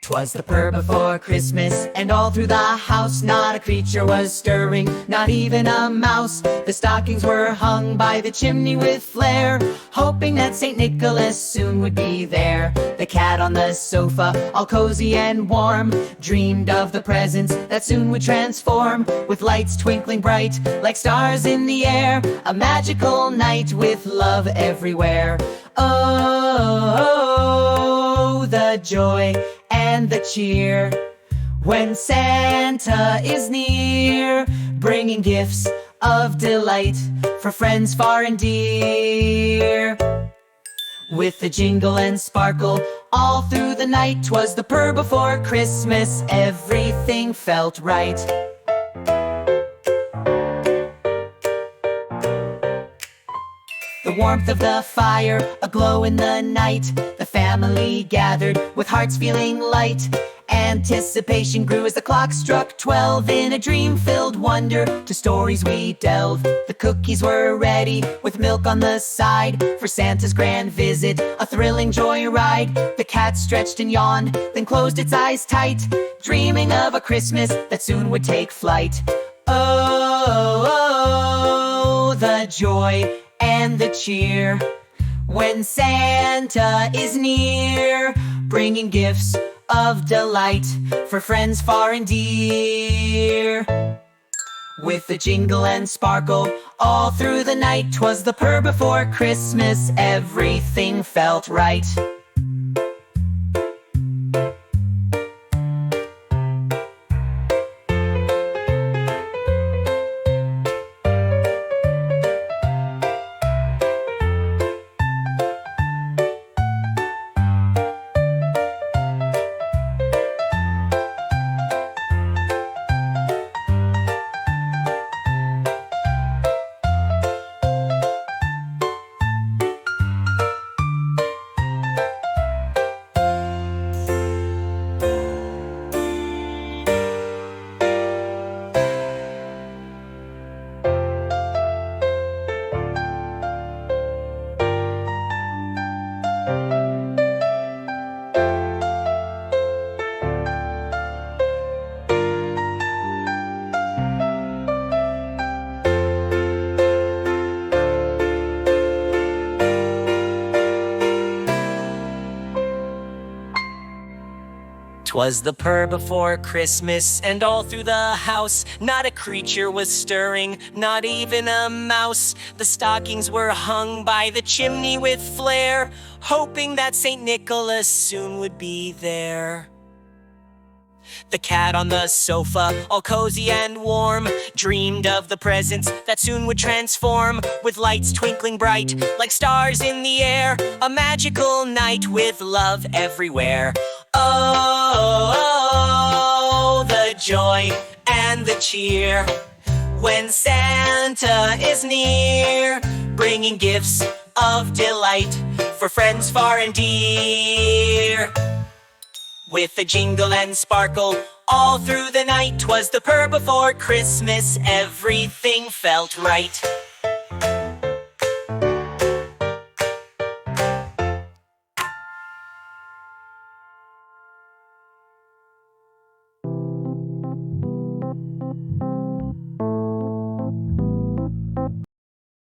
'Twas the purr before Christmas, and all through the house not a creature was stirring, not even a mouse. The stockings were hung by the chimney with flair, hoping that St. Nicholas soon would be there. The cat on the sofa, all cozy and warm, dreamed of the presents that soon would transform, with lights twinkling bright like stars in the air, a magical night with love everywhere. Oh, the joy and the cheer when Santa is near, bringing gifts of delight for friends far and dear. With the jingle and sparkle all through the night, 'twas the purr before Christmas, everything felt right. The warmth of the fire, aglow in the night, the family gathered with hearts feeling light. Anticipation grew as the clock struck 12. In a dream-filled wonder, to stories we delve. The cookies were ready, with milk on the side, for Santa's grand visit, a thrilling joyride. The cat stretched and yawned, then closed its eyes tight, dreaming of a Christmas that soon would take flight. Oh, the joy and the cheer when Santa is near, bringing gifts of delight for friends far and dear. With the jingle and sparkle all through the night, 'twas the purr before Christmas, everything felt right. "'Twas the purr before Christmas, and all through the house not a creature was stirring, not even a mouse. The stockings were hung by the chimney with flair, hoping that St. Nicholas soon would be there. The cat on the sofa, all cozy and warm, dreamed of the presents that soon would transform, with lights twinkling bright like stars in the air, a magical night with love everywhere. Oh, the joy and the cheer when Santa is near, bringing gifts of delight for friends far and dear. With the jingle and sparkle all through the night, 'twas the purr before Christmas, everything felt right.